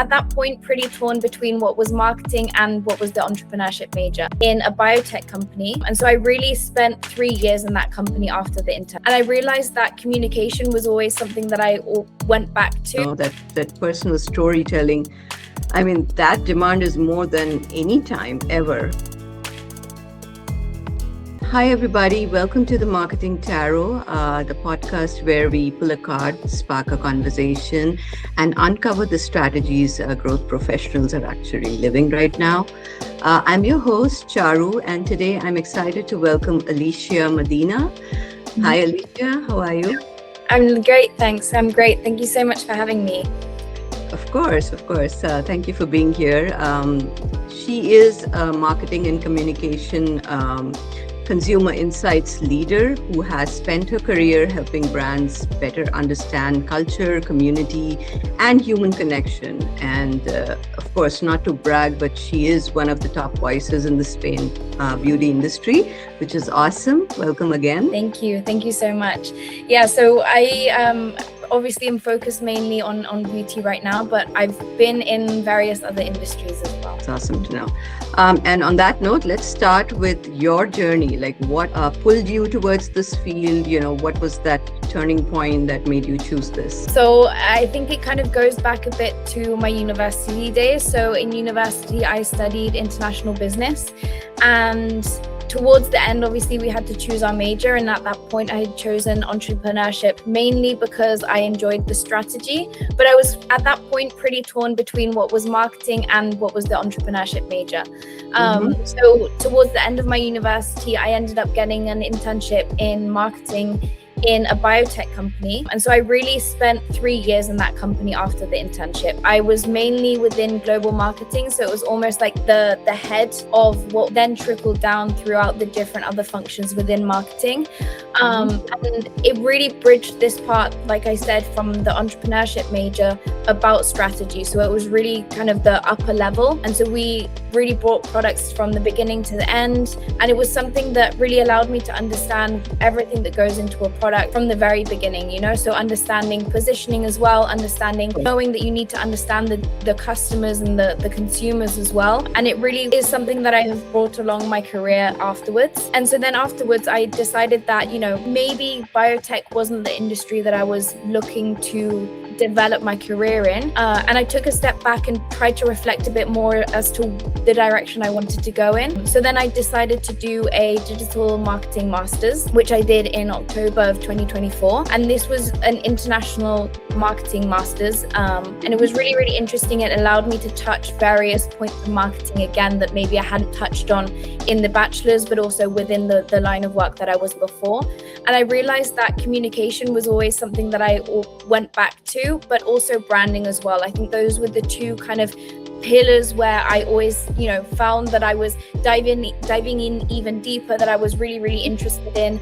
at that point pretty torn between what was marketing and what was the entrepreneurship major in a biotech company. And so I really spent 3 years in that company after the intern. And I realized that communication was always something that I went back to. That personal storytelling, I mean, that demand is more than any time ever. Hi, everybody. Welcome to the Marketing Tarot, the podcast where we pull a card, spark a conversation, and uncover the strategies growth professionals are actually living right now. I'm your host, Charu, and today I'm excited to welcome Alicia Medina. Hi, Alicia. How are you? I'm great, thanks. I'm great. Thank you so much for having me. Of course. Thank you for being here. She is a marketing and communication consumer insights leader who has spent her career helping brands better understand culture, community, and human connection. And of course, not to brag, but she is one of the top voices in the Spain beauty industry, which is awesome. Welcome again. Thank you. Thank you so much. Yeah, so I obviously I'm focused mainly on beauty right now, but I've been in various other industries as well. It's awesome to know. And on that note, let's start with your journey. Like, what pulled you towards this field? You know, what was that turning point that made you choose this? So I think it kind of goes back a bit to my university days. So in university, I studied international business, and towards the end, obviously, we had to choose our major. And at that point, I had chosen entrepreneurship, mainly because I enjoyed the strategy. But I was at that point pretty torn between what was marketing and what was the entrepreneurship major. So towards the end of my university, I ended up getting an internship in marketing in a biotech company. And so I really spent 3 years in that company after the internship. I was mainly within global marketing. So it was almost like the head of what then trickled down throughout the different other functions within marketing. And it really bridged this part, like I said, from the entrepreneurship major about strategy. So it was really kind of the upper level. And so we really brought products from the beginning to the end. And it was something that really allowed me to understand everything that goes into a product from the very beginning, you know, so understanding positioning as well, knowing that you need to understand the customers and the consumers as well. And it really is something that I have brought along my career afterwards. And so then afterwards, I decided that, you know, maybe biotech wasn't the industry that I was looking to develop my career in. And I took a step back and tried to reflect a bit more as to the direction I wanted to go in. So then I decided to do a digital marketing master's, which I did in October of 2024. And this was an international marketing master's. And it was really, really interesting. It allowed me to touch various points of marketing again that maybe I hadn't touched on in the bachelor's, but also within the line of work that I was before. And I realized that communication was always something that I went back to, but also branding as well. I think those were the two kind of pillars where I always, you know, found that I was diving in even deeper, that I was really, really interested in.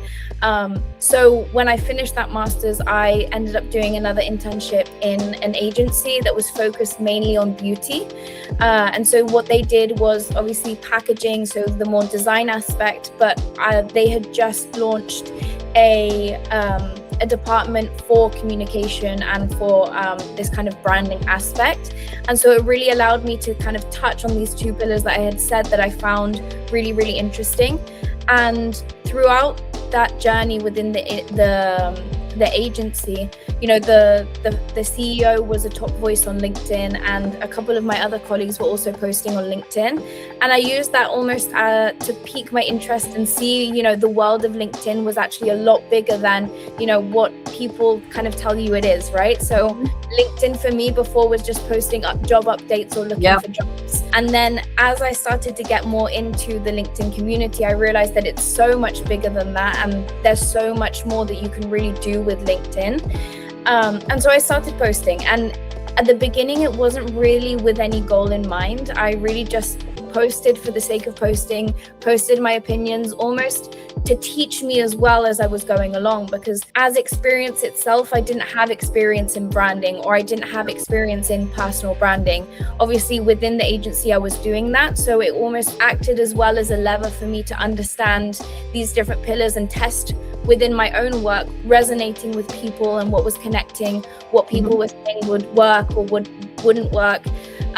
So when I finished that master's, I ended up doing another internship in an agency that was focused mainly on beauty. And so what they did was obviously packaging, so the more design aspect, but they had just launched a department for communication and for this kind of branding aspect. And so it really allowed me to kind of touch on these two pillars that I had said that I found really, really interesting. And throughout that journey within the agency, you know, the CEO was a top voice on LinkedIn, and a couple of my other colleagues were also posting on LinkedIn. And I used that almost to pique my interest and see, you know, the world of LinkedIn was actually a lot bigger than, you know, what people kind of tell you it is, right? So LinkedIn for me before was just posting up job updates or looking for jobs. And then as I started to get more into the LinkedIn community, I realized that it's so much bigger than that, and there's so much more that you can really do with LinkedIn. And so I started posting, and at the beginning it wasn't really with any goal in mind. I really just posted for the sake of posting, posted my opinions almost to teach me as well as I was going along, because as experience itself, I didn't have experience in branding, or I didn't have experience in personal branding. Obviously within the agency I was doing that, so it almost acted as well as a lever for me to understand these different pillars and test within my own work, resonating with people and what was connecting, what people were saying would work or wouldn't work.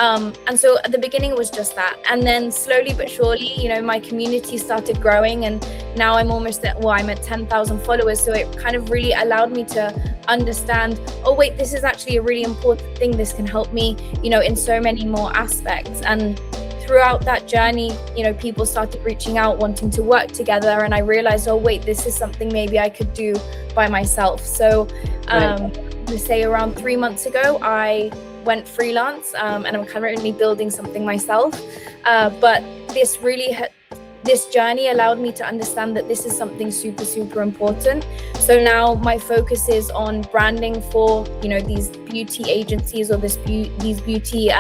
And so at the beginning it was just that, and then slowly but surely, my community started growing, and now I'm I'm at 10,000 followers. So it kind of really allowed me to understand, oh wait, this is actually a really important thing. This can help me, in so many more aspects. And throughout that journey, people started reaching out, wanting to work together, and I realized, oh wait, this is something maybe I could do by myself. So to say around 3 months ago, I went freelance, and I'm currently building something myself. But this journey allowed me to understand that this is something super, super important. So now my focus is on branding for, these beauty agencies or these beauty,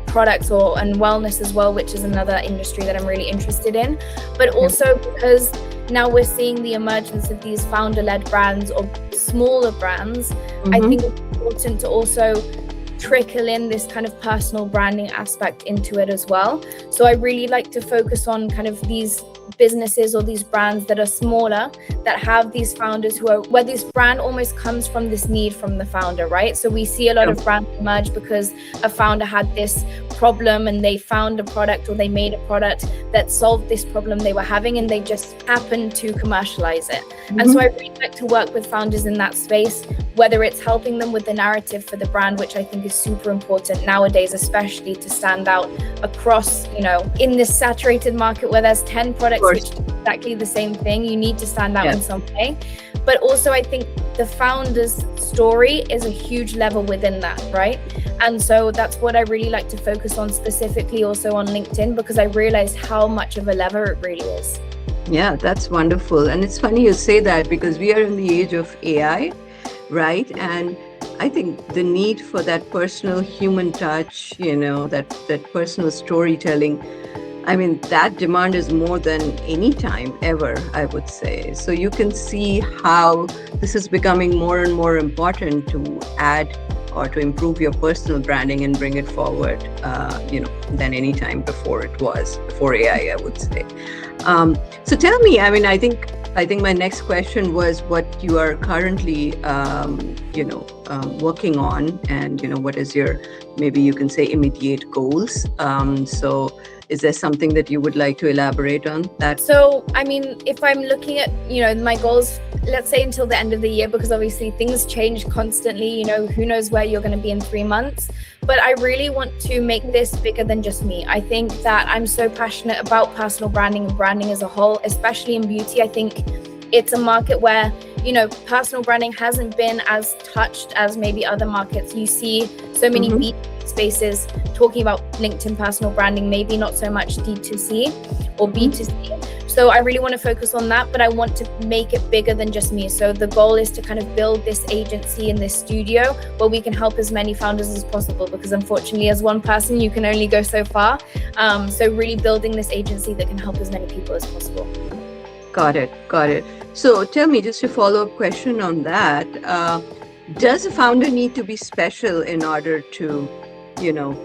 products and wellness as well, which is another industry that I'm really interested in. But also because now we're seeing the emergence of these founder-led brands or smaller brands, I think it's important to also trickle in this kind of personal branding aspect into it as well. So I really like to focus on kind of these businesses or these brands that are smaller, that have these founders where this brand almost comes from this need from the founder, right? So we see a lot of brands emerge because a founder had this problem and they found a product, or they made a product that solved this problem they were having, and they just happened to commercialize it. And so I really like to work with founders in that space, whether it's helping them with the narrative for the brand, which I think is super important nowadays, especially to stand out across, in this saturated market where there's 10 products which do exactly the same thing. You need to stand out in some way. But also I think the founder's story is a huge level within that, right? And so that's what I really like to focus on, specifically also on LinkedIn, because I realized how much of a lever it really is. Yeah, that's wonderful. And it's funny you say that, because we are in the age of AI, right? And I think the need for that personal human touch, that personal storytelling, I mean, that demand is more than any time ever, I would say. So you can see how this is becoming more and more important to add or to improve your personal branding and bring it forward, than any time before AI, I would say. So tell me, I mean, I think my next question was what you are currently, working on, and, what is your, maybe you can say, immediate goals. So is there something that you would like to elaborate on that? So, I mean, if I'm looking at, my goals, let's say until the end of the year, because obviously things change constantly, who knows where you're going to be in 3 months. But I really want to make this bigger than just me. I think that I'm so passionate about personal branding and branding as a whole, especially in beauty. I think it's a market where, personal branding hasn't been as touched as maybe other markets. You see so many beauty spaces talking about LinkedIn personal branding, maybe not so much D2C or B2C. So I really want to focus on that, but I want to make it bigger than just me. So the goal is to kind of build this agency in this studio where we can help as many founders as possible, because unfortunately as one person, you can only go so far. So really building this agency that can help as many people as possible. Got it. So tell me, just a follow-up question on that. Does a founder need to be special in order to,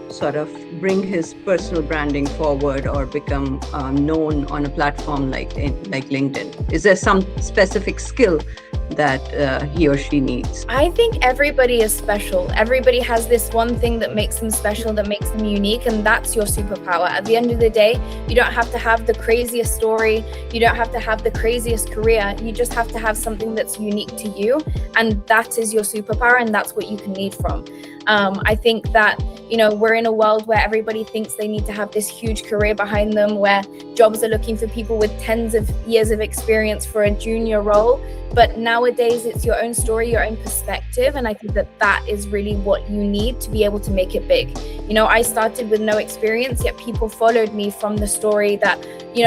sort of bring his personal branding forward or become known on a platform like LinkedIn? Is there some specific skill that he or she needs? I think everybody is special. Everybody has this one thing that makes them special, that makes them unique, and that's your superpower. At the end of the day, you don't have to have the craziest story. You don't have to have the craziest career. You just have to have something that's unique to you, and that is your superpower, and that's what you can lead from. I think that, we're in a world where everybody thinks they need to have this huge career behind them, where jobs are looking for people with tens of years of experience for a junior role. But nowadays, it's your own story, your own perspective. And I think that is really what you need to be able to make it big. I started with no experience, yet people followed me from the story that,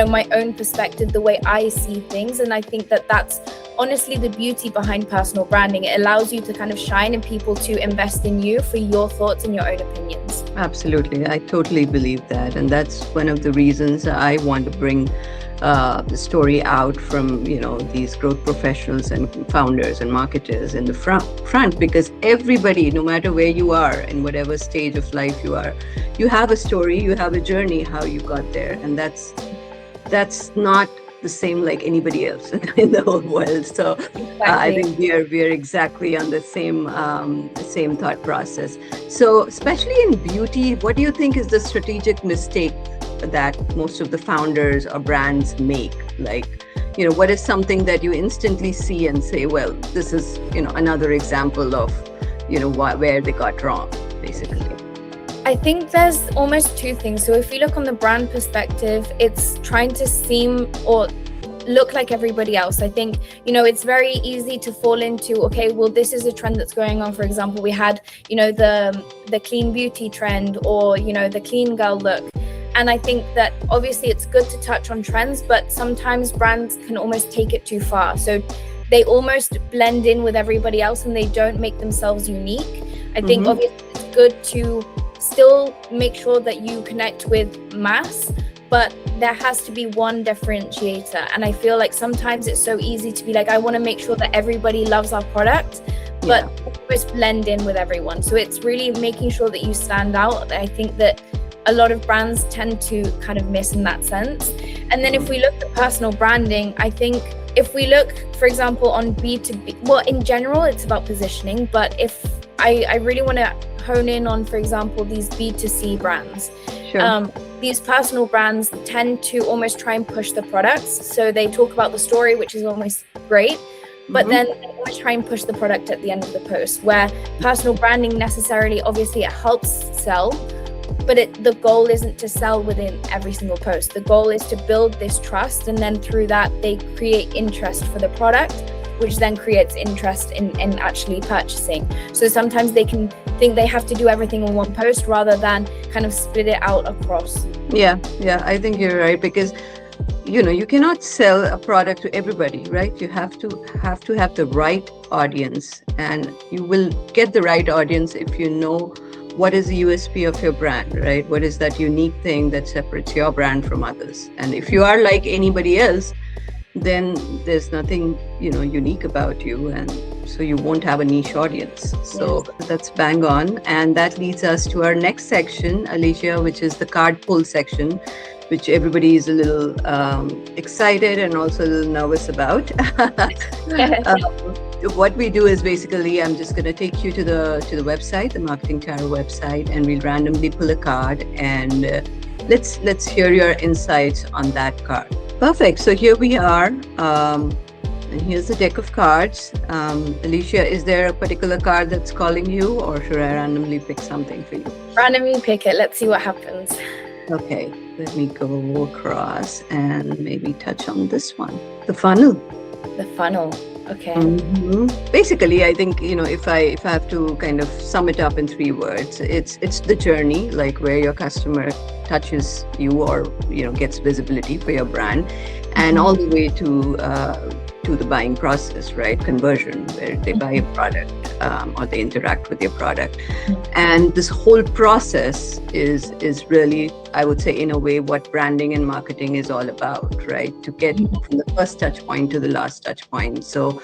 my own perspective, the way I see things. And I think that that's honestly the beauty behind personal branding. It allows you to kind of shine and people to invest in you for your thoughts and your own opinions. Absolutely. I totally believe that. And that's one of the reasons I want to bring the story out from, these growth professionals and founders and marketers in the front, because everybody, no matter where you are, in whatever stage of life you are, you have a story, you have a journey, how you got there. And that's not the same like anybody else in the whole world. So I Exactly. think we are exactly on the same thought process. So especially in beauty, what do you think is the strategic mistake that most of the founders or brands make? Like, what is something that you instantly see and say, well, this is, another example of, where they got wrong, basically? I think there's almost two things. So if you look on the brand perspective, it's trying to seem or look like everybody else. I think, it's very easy to fall into, okay, well, this is a trend that's going on. For example, we had, the clean beauty trend, or, the clean girl look. And I think that obviously it's good to touch on trends, but sometimes brands can almost take it too far. So they almost blend in with everybody else and they don't make themselves unique. I think obviously it's good to still make sure that you connect with mass, but there has to be one differentiator. And I feel like sometimes it's so easy to be like, I want to make sure that everybody loves our product, but almost blend in with everyone. So it's really making sure that you stand out. I think that a lot of brands tend to kind of miss in that sense. And then if we look at personal branding, I think if we look, for example, on B2B, well, in general, it's about positioning. But if I really want to hone in on, for example, these B2C brands. Sure. These personal brands tend to almost try and push the products. So they talk about the story, which is almost great, but then they always try and push the product at the end of the post, where personal branding necessarily, obviously it helps sell, but the goal isn't to sell within every single post. The goal is to build this trust, and then through that, they create interest for the product, which then creates interest in actually purchasing. So sometimes they can think they have to do everything in one post rather than kind of split it out across. Yeah, I think you're right, because you cannot sell a product to everybody, right? You have to have the right audience, and you will get the right audience if you know what is the USP of your brand, right? What is that unique thing that separates your brand from others? And if you are like anybody else, then there's nothing, unique about you. And so you won't have a niche audience. So that's bang on. And that leads us to our next section, Alicia, which is the card pull section, which everybody is a little excited and also a little nervous about. What we do is basically, I'm just going to take you to the website, the Marketing Tarot website, and we'll randomly pull a card, and let's hear your insights on that card. Perfect. So here we are, and here's the deck of cards. Alicia, is there a particular card that's calling you, or should I randomly pick something for you? Randomly pick it. Let's see what happens. Okay, let me go across and maybe touch on this one. The funnel. The funnel. Okay. Basically, I think, if I have to kind of sum it up in 3 words, it's the journey, like where your customer touches you or gets visibility for your brand, and all the way to the buying process, right? Conversion, where they buy a product or they interact with your product. And this whole process is really, I would say, in a way, what branding and marketing is all about, right? To get from the first touch point to the last touch point. So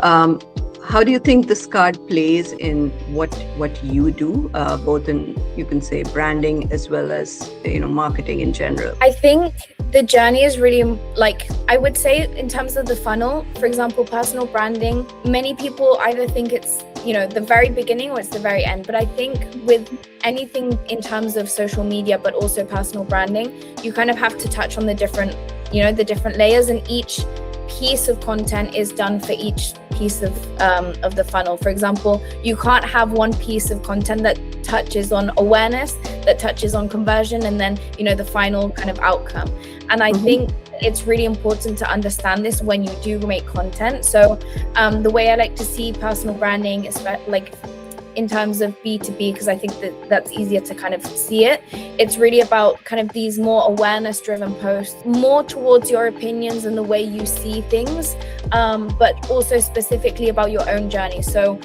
how do you think this card plays in what you do, both in, you can say, branding as well as marketing in general? I think the journey is really, like, I would say in terms of the funnel, for example, personal branding, many people either think it's the very beginning or it's the very end. But I think with anything in terms of social media, but also personal branding, you kind of have to touch on the different layers, and each piece of content is done for each piece of the funnel. For example, you can't have one piece of content that touches on awareness, that touches on conversion, and then the final kind of outcome. And I think it's really important to understand this when you do make content. So the way I like to see personal branding is like in terms of B2B, because I think that's easier to kind of see it. It's really about kind of these more awareness driven posts, more towards your opinions and the way you see things, but also specifically about your own journey. So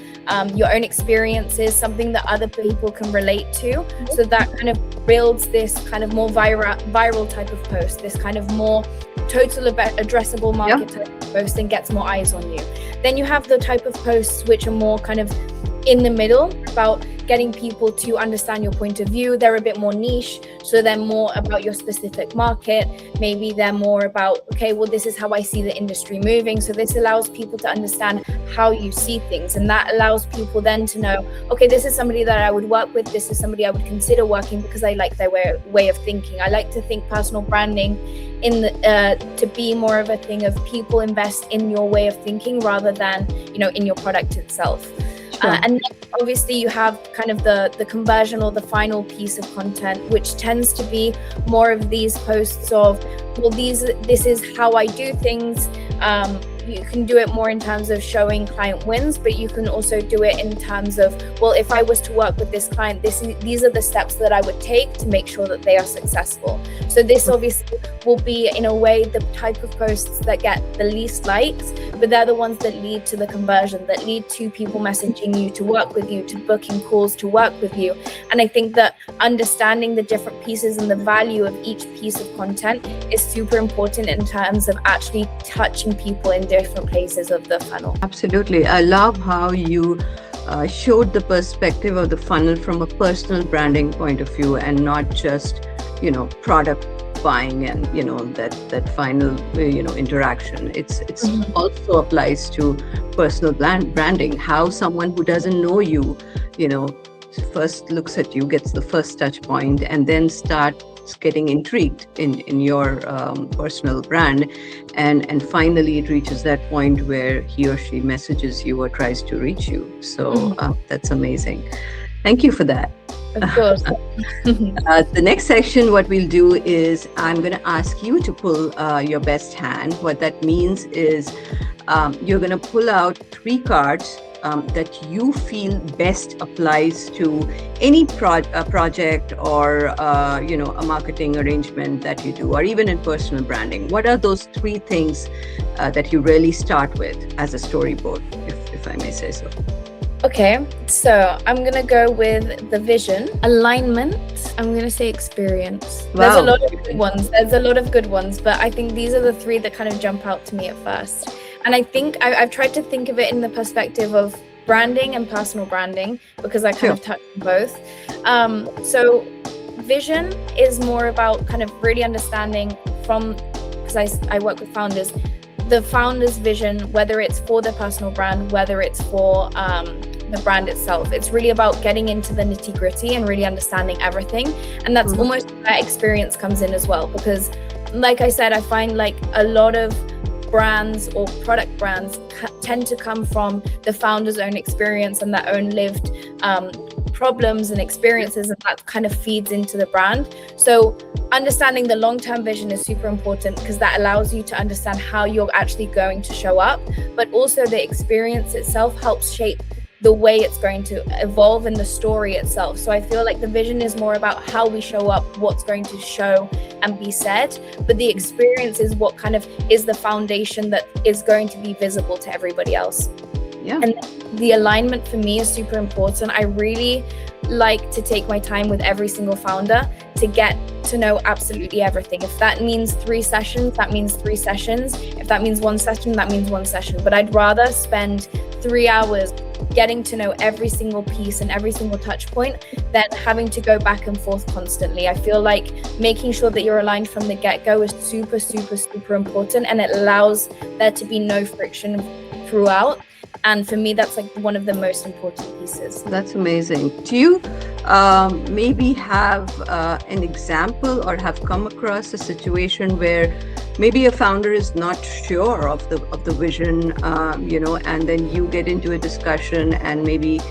your own experiences, something that other people can relate to. So that kind of builds this kind of more viral type of post, this kind of more total addressable market type of post, and gets more eyes on you. Then you have the type of posts which are more kind of in the middle, about getting people to understand your point of view. They're a bit more niche, so they're more about your specific market. Maybe they're more about, okay, well, this is how I see the industry moving. So this allows people to understand how you see things, and that allows people then to know, okay, this is somebody that I would work with, this is somebody I would consider working because I like their way of thinking. I like to think personal branding to be more of a thing of people invest in your way of thinking rather than, in your product itself. Sure. And obviously you have kind of the conversion or the final piece of content, which tends to be more of these posts of, well, this is how I do things. You can do it more in terms of showing client wins, but you can also do it in terms of, well, if I was to work with this client, these are the steps that I would take to make sure that they are successful. So this obviously will be, in a way, the type of posts that get the least likes, but they're the ones that lead to the conversion, that lead to people messaging you to work with you, to booking calls to work with you. And I think that understanding the different pieces and the value of each piece of content is super important in terms of actually touching people in different places of the funnel. Absolutely. I love how you showed the perspective of the funnel from a personal branding point of view, and not just, product buying and, that final, interaction. It's also applies to personal branding, how someone who doesn't know you, first looks at you, gets the first touch point, and then starts getting intrigued in your personal brand, and finally it reaches that point where he or she messages you or tries to reach you. So that's amazing. Thank you for that. Of course. The next section, what we'll do is I'm going to ask you to pull your best hand. What that means is you're going to pull out 3 cards that you feel best applies to any project or a marketing arrangement that you do, or even in personal branding. What are those 3 things that you really start with as a storyboard, if I may say so? Okay, so I'm gonna go with the vision, alignment, I'm gonna say experience. Wow. There's a lot of good ones, but I think these are the 3 that kind of jump out to me at first. And I think I've tried to think of it in the perspective of branding and personal branding, because I kind of touch on both. So vision is more about kind of really understanding because I work with founders, the founder's vision, whether it's for their personal brand, whether it's for the brand itself. It's really about getting into the nitty gritty and really understanding everything. And that's almost where experience comes in as well, because like I said, I find like a lot of brands or product brands tend to come from the founder's own experience and their own lived problems and experiences, and that kind of feeds into the brand. So understanding the long-term vision is super important, because that allows you to understand how you're actually going to show up, but also the experience itself helps shape the way it's going to evolve in the story itself. So I feel like the vision is more about how we show up, what's going to show and be said, but the experience is what kind of is the foundation that is going to be visible to everybody else. Yeah. And the alignment for me is super important. I really like to take my time with every single founder to get to know absolutely everything. If that means 3 sessions, that means 3 sessions. If that means 1 session, that means 1 session. But I'd rather spend 3 hours getting to know every single piece and every single touch point than having to go back and forth constantly. I feel like making sure that you're aligned from the get-go is super, super, super important, and it allows there to be no friction throughout. And for me, that's like one of the most important pieces. That's amazing. Do you maybe have an example or have come across a situation where maybe a founder is not sure of the vision, and then you get into a discussion and maybe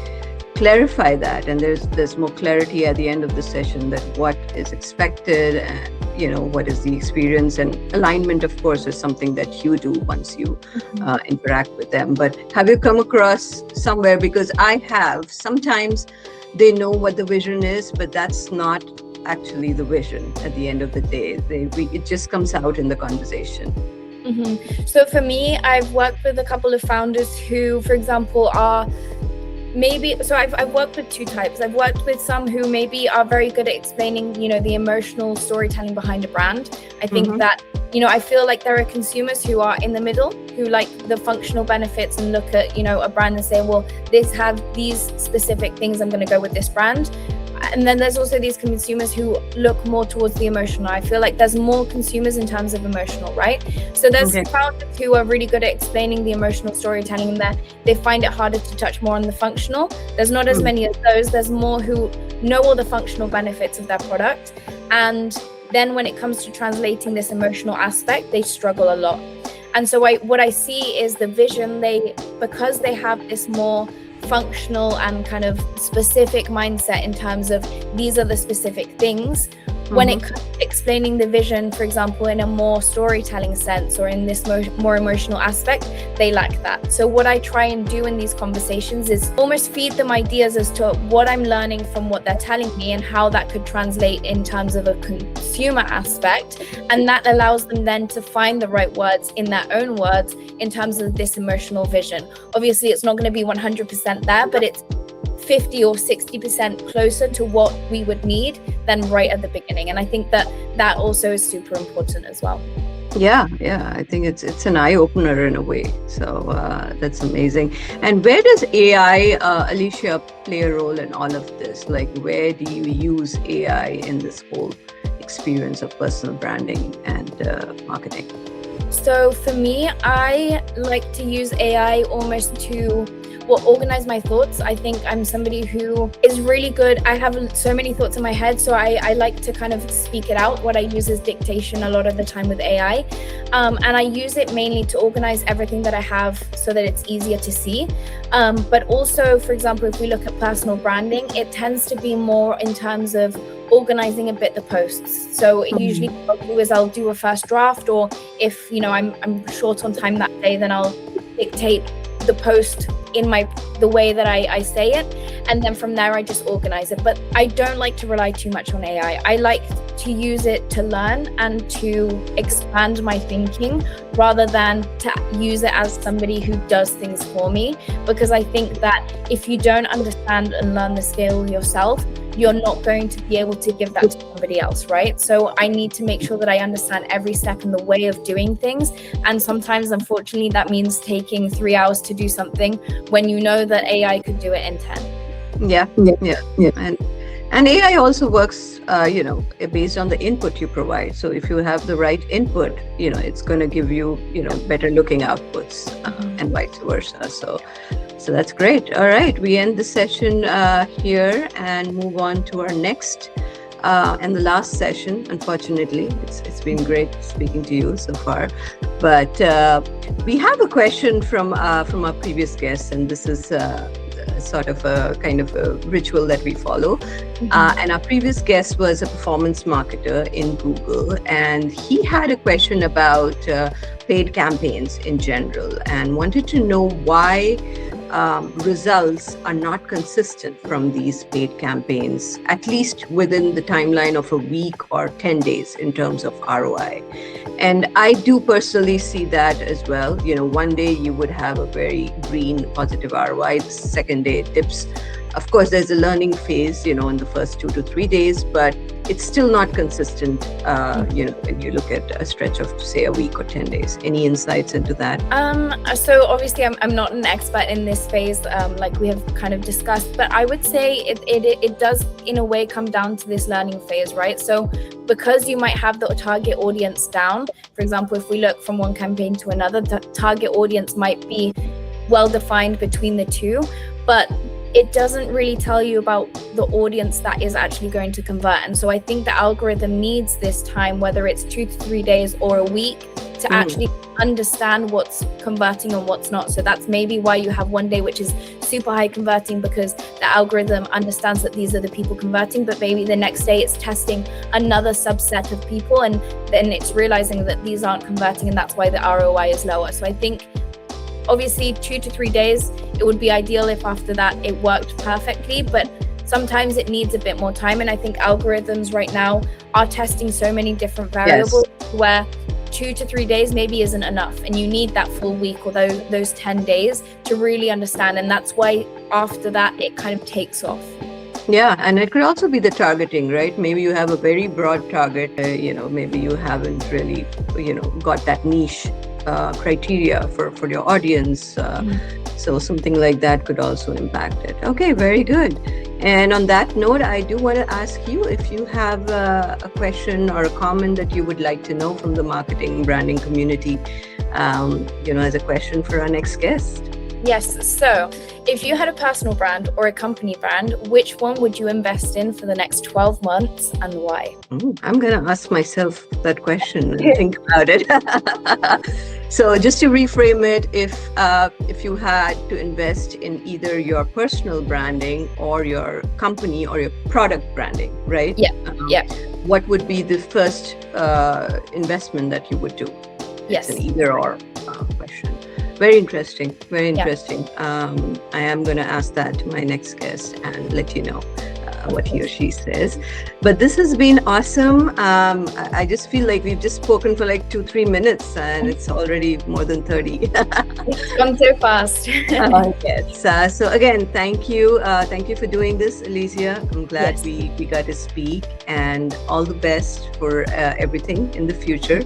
clarify that, and there's more clarity at the end of the session that what is expected and what is the experience, and alignment of course is something that you do once you interact with them. But have you come across somewhere, because I have, sometimes they know what the vision is, but that's not actually the vision at the end of the day. It just comes out in the conversation. So for me, I've worked with a couple of founders who, for example, are I've worked with 2 types. I've worked with some who maybe are very good at explaining, the emotional storytelling behind a brand. I think that, I feel like there are consumers who are in the middle, who like the functional benefits and look at, a brand and say, well, this have these specific things, I'm going to go with this brand. And then there's also these consumers who look more towards the emotional. I feel like there's more consumers in terms of emotional, right? So there's founders who are really good at explaining the emotional storytelling, and that they find it harder to touch more on the functional. There's not as many of those. There's more who know all the functional benefits of their product. And then when it comes to translating this emotional aspect, they struggle a lot. And so what I see is the vision, because they have this more functional and kind of specific mindset in terms of these are the specific things, when it comes to explaining the vision, for example, in a more storytelling sense or in this more emotional aspect, they lack that. So what I try and do in these conversations is almost feed them ideas as to what I'm learning from what they're telling me and how that could translate in terms of a consumer aspect. And that allows them then to find the right words in their own words in terms of this emotional vision. Obviously, it's not going to be 100% there, but it's 50 or 60% closer to what we would need than right at the beginning. And I think that also is super important as well. Yeah, I think it's an eye-opener in a way. So that's amazing. And where does AI, Alicia, play a role in all of this? Like, where do you use AI in this whole experience of personal branding and marketing? So for me, I like to use AI almost to organize my thoughts. I think I'm somebody who is really good. I have so many thoughts in my head, so I like to kind of speak it out. What I use is dictation a lot of the time with AI. And I use it mainly to organize everything that I have so that it's easier to see. But also, for example, if we look at personal branding, it tends to be more in terms of organizing a bit the posts. So usually what I'll do is I'll do a first draft, or if I'm short on time that day, then I'll dictate the post in the way that I say it, and then from there I just organize it. But I don't like to rely too much on AI. I like to use it to learn and to expand my thinking rather than to use it as somebody who does things for me, because I think that if you don't understand and learn the skill yourself, you're not going to be able to give that to somebody else, right? So I need to make sure that I understand every step in the way of doing things. And sometimes, unfortunately, that means taking 3 hours to do something when you know that AI could do it in 10. Yeah. And AI also works, based on the input you provide. So if you have the right input, it's going to give you, better looking outputs and vice versa. So that's great. All right, we end the session here and move on to our next and the last session. Unfortunately, it's been great speaking to you so far, but we have a question from our previous guests, and this is sort of a kind of a ritual that we follow. And our previous guest was a performance marketer in Google, and he had a question about paid campaigns in general and wanted to know why results are not consistent from these paid campaigns, at least within the timeline of a week or 10 days in terms of ROI. And I do personally see that as well. One day you would have a very green, positive ROI. The second day it dips. Of course, there's a learning phase, in the first 2 to 3 days, but it's still not consistent, when you look at a stretch of, say, a week or 10 days. Any insights into that? So obviously I'm not an expert in this phase, like we have kind of discussed, but I would say it does in a way come down to this learning phase, right? So because you might have the target audience down, for example, if we look from one campaign to another, the target audience might be well defined between the two, but it doesn't really tell you about the audience that is actually going to convert. And so I think the algorithm needs this time, whether it's 2 to 3 days or a week, to actually understand what's converting and what's not. So that's maybe why you have one day which is super high converting, because the algorithm understands that these are the people converting, but maybe the next day it's testing another subset of people, and then it's realizing that these aren't converting, and that's why the ROI is lower. So I think obviously 2 to 3 days, it would be ideal if after that it worked perfectly, but sometimes it needs a bit more time. And I think algorithms right now are testing so many different variables where 2 to 3 days maybe isn't enough, and you need that full week or those 10 days to really understand. And that's why after that it kind of takes off. Yeah, and it could also be the targeting, right? Maybe you have a very broad target, maybe you haven't really, got that niche criteria for your audience. So something like that could also impact it. Okay, very good. And on that note, I do want to ask you if you have a question or a comment that you would like to know from the marketing branding community, as a question for our next guest. Yes. So if you had a personal brand or a company brand, which one would you invest in for the next 12 months and why? I'm going to ask myself that question and think about it. So just to reframe it, if you had to invest in either your personal branding or your company or your product branding, right? Yeah. What would be the first investment that you would do? Yes. It's an either or question. Very interesting. Very interesting. I am going to ask that to my next guest and let you know what he or she says. But this has been awesome. I just feel like we've just spoken for like 2-3 minutes and it's already more than 30. It's gone so fast. Yes. So again, thank you. Thank you for doing this, Alicia. I'm glad we got to speak, and all the best for everything in the future.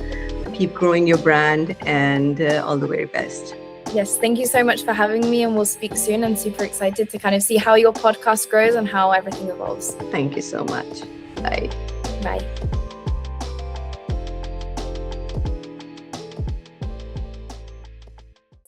Keep growing your brand, and all the very best. Yes, thank you so much for having me, and we'll speak soon. I'm super excited to kind of see how your podcast grows and how everything evolves. Thank you so much. Bye. Bye.